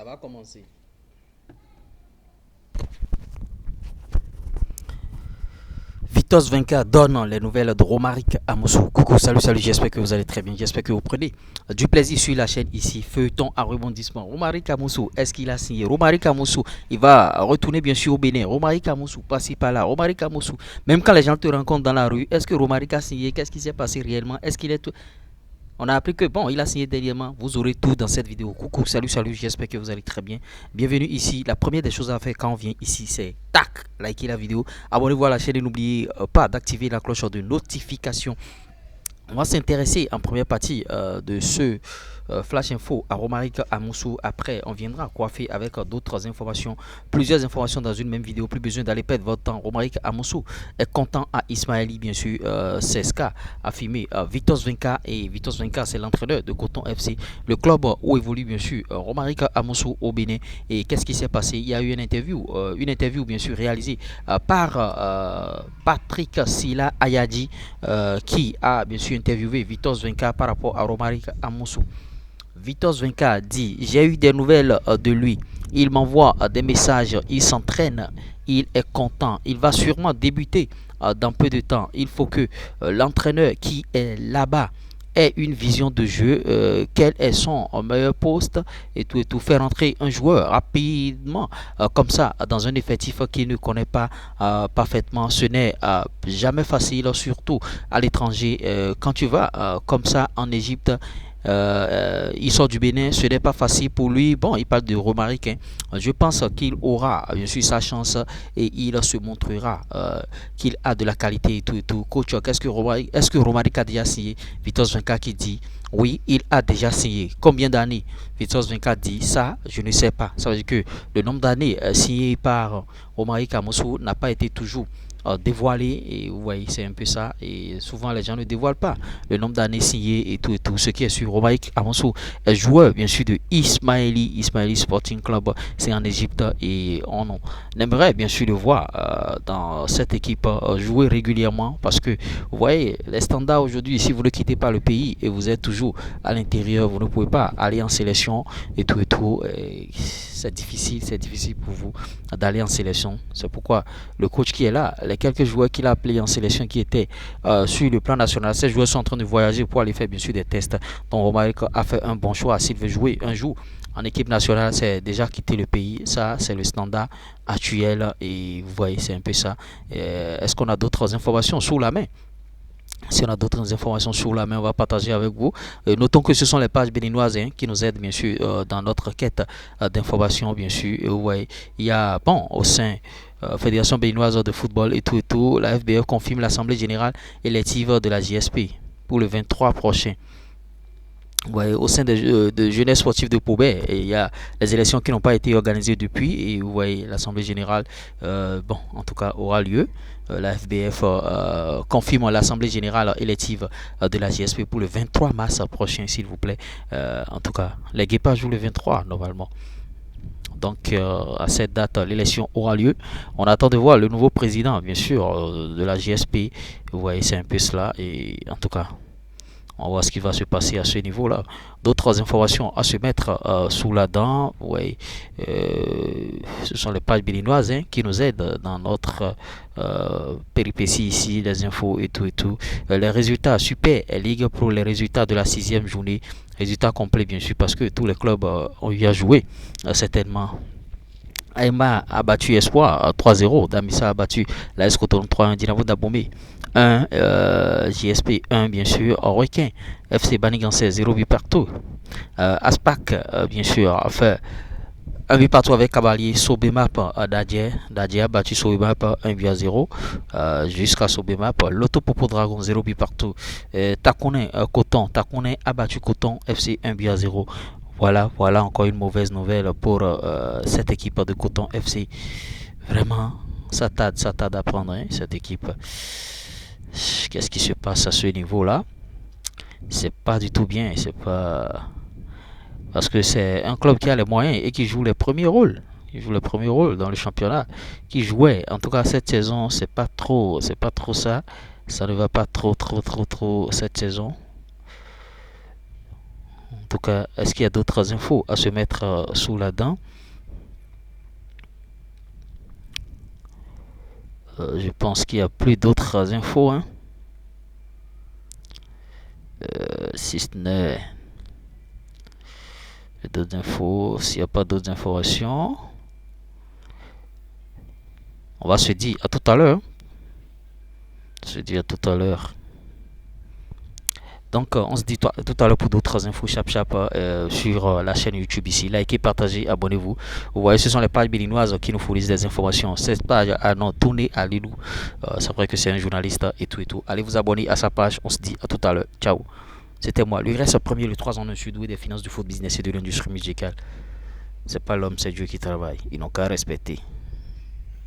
Ça va commencer. Vitos 24 donne les nouvelles de Romaric Amoussou. Coucou, salut, salut, j'espère que vous allez très bien. J'espère que vous prenez du plaisir sur la chaîne ici. Feuilleton à rebondissement. Romaric Amoussou, est-ce qu'il a signé? Romaric Amoussou, il va retourner bien sûr au Bénin. Romaric Amoussou, par-ci par-là. Romaric Amoussou, même quand les gens te rencontrent dans la rue, est-ce que Romaric a signé? Qu'est-ce qui s'est passé réellement? Est-ce qu'il est. On a appris que bon, il a signé dernièrement. Vous aurez tout dans cette vidéo. Coucou, salut, salut. J'espère que vous allez très bien. Bienvenue ici. La première des choses à faire quand on vient ici, c'est tac, liker la vidéo. Abonnez-vous à la chaîne et n'oubliez pas d'activer la cloche de notification. On va s'intéresser en première partie de ce Flash Info à Romaric Amoussou. Après, on viendra coiffer avec d'autres informations, plusieurs informations dans une même vidéo. Plus besoin d'aller perdre votre temps. Romaric Amoussou est content à Ismaili, bien sûr. C'est ce qu'a affirmé Vitos Venka. Et Vitos Venka, c'est l'entraîneur de Coton FC, le club où évolue bien sûr Romaric Amoussou au Bénin. Et qu'est-ce qui s'est passé? Il y a eu une interview bien sûr réalisée par Patrick Silla Ayadi, qui a bien sûr interviewé Vitos Venka par rapport à Romaric Amoussou. Vitos Venka dit: j'ai eu des nouvelles de lui. Il m'envoie des messages, il s'entraîne, il est content, il va sûrement débuter dans peu de temps. Il faut que l'entraîneur qui est là-bas ait une vision de jeu, quel est son meilleur poste et tout. Faire entrer un joueur rapidement comme ça dans un effectif qu'il ne connaît pas parfaitement, ce n'est jamais facile, surtout à l'étranger. Quand tu vas comme ça en Égypte, il sort du Bénin, ce n'est pas facile pour lui. Bon, il parle de Romaric, hein. Je pense qu'il aura bien sûr sa chance et il se montrera qu'il a de la qualité et tout et tout. Coach, est-ce que Romaric a déjà signé? Vitos Venka qui dit oui, il a déjà signé. Combien d'années? Vitos Venka dit ça, je ne sais pas. Ça veut dire que le nombre d'années signé par Romaric Amoussou n'a pas été toujours dévoilé, et vous voyez, c'est un peu ça. Et souvent les gens ne dévoilent pas le nombre d'années signées et tout et tout. Ce qui est sûr, Romaric Amoussou est joueur bien sûr de Ismaili Sporting Club, c'est en Égypte, et on aimerait bien sûr le voir dans cette équipe jouer régulièrement, parce que vous voyez les standards aujourd'hui. Si vous ne quittez pas le pays et vous êtes toujours à l'intérieur, vous ne pouvez pas aller en sélection et tout et tout. C'est difficile pour vous d'aller en sélection. C'est pourquoi le coach qui est là, les quelques joueurs qu'il a appelés en sélection qui étaient sur le plan national, ces joueurs sont en train de voyager pour aller faire bien sûr des tests. Donc Romaric a fait un bon choix. S'il veut jouer un jour en équipe nationale, c'est déjà quitter le pays. Ça, c'est le standard actuel, et vous voyez, c'est un peu ça. Est-ce qu'on a d'autres informations sous la main? Si on a d'autres informations sur la main, on va partager avec vous. Notons que ce sont les pages béninoises, hein, qui nous aident bien sûr dans notre quête d'informations, bien sûr. Et vous voyez, il y a, bon, au sein Fédération béninoise de football et tout, la FBF confirme l'Assemblée générale élective de la JSP pour le 23 prochain. Ouais, au sein de jeunesse sportive de Poubet, il y a les élections qui n'ont pas été organisées depuis, et vous voyez, l'Assemblée générale, bon, en tout cas, aura lieu. La FBF confirme l'Assemblée générale élective de la JSP pour le 23 mars prochain, s'il vous plaît. En tout cas, les Guépards jouent le 23 normalement. Donc, à cette date, l'élection aura lieu. On attend de voir le nouveau président, bien sûr, de la JSP. Vous voyez, c'est un peu cela. Et en tout cas, on va voir ce qui va se passer à ce niveau-là. D'autres informations à se mettre sous la dent. Ouais. Ce sont les pages béninoises, hein, qui nous aident dans notre péripétie ici, les infos et tout et tout. Les résultats Super Ligue pour les résultats de la sixième journée. Résultats complets bien sûr, parce que tous les clubs ont eu à jouer certainement. Aima a battu Espoir 3-0. Damissa a battu la Escoton 3-1. Dynamo d'Abomey 1. JSP 1, bien sûr. Requin FC Banigansé 0 but partout. Aspac, bien sûr, a fait un but partout avec Cavalier. Sobemap Dadje. Dadje a battu Sobemap 1 but à 0 jusqu'à Sobemap. Loto Popo Dragon 0 but partout. Takone Coton. Takone a battu Coton FC 1 but à 0. Voilà encore une mauvaise nouvelle pour cette équipe de Coton FC. Vraiment, ça tarde à prendre, hein, cette équipe. Qu'est-ce qui se passe à ce niveau-là? C'est pas du tout bien. C'est pas parce que c'est un club qui a les moyens et qui joue les premiers rôles. Il joue les premiers rôles dans le championnat. Qui jouait, en tout cas cette saison, c'est pas trop ça. Ça ne va pas trop cette saison. En tout cas, est-ce qu'il y a d'autres infos à se mettre sous la dent? Je pense qu'il n'y a plus d'autres infos, hein. Si ce n'est d'autres infos, s'il n'y a pas d'autres informations, on va se dire à tout à l'heure. On se dit à tout à l'heure. Donc, on se dit tout à l'heure pour d'autres infos sur la chaîne YouTube ici. Likez, partagez, abonnez-vous. Vous voyez, ce sont les pages béninoises qui nous fournissent des informations. Cette page a non tourné à Lilou. C'est vrai que c'est un journaliste et tout et tout. Allez vous abonner à sa page. On se dit à tout à l'heure. Ciao. C'était moi. Lui reste premier, le 3 ans de sud des finances, du foot business et de l'industrie musicale. C'est pas l'homme, c'est Dieu qui travaille. Ils n'ont qu'à respecter.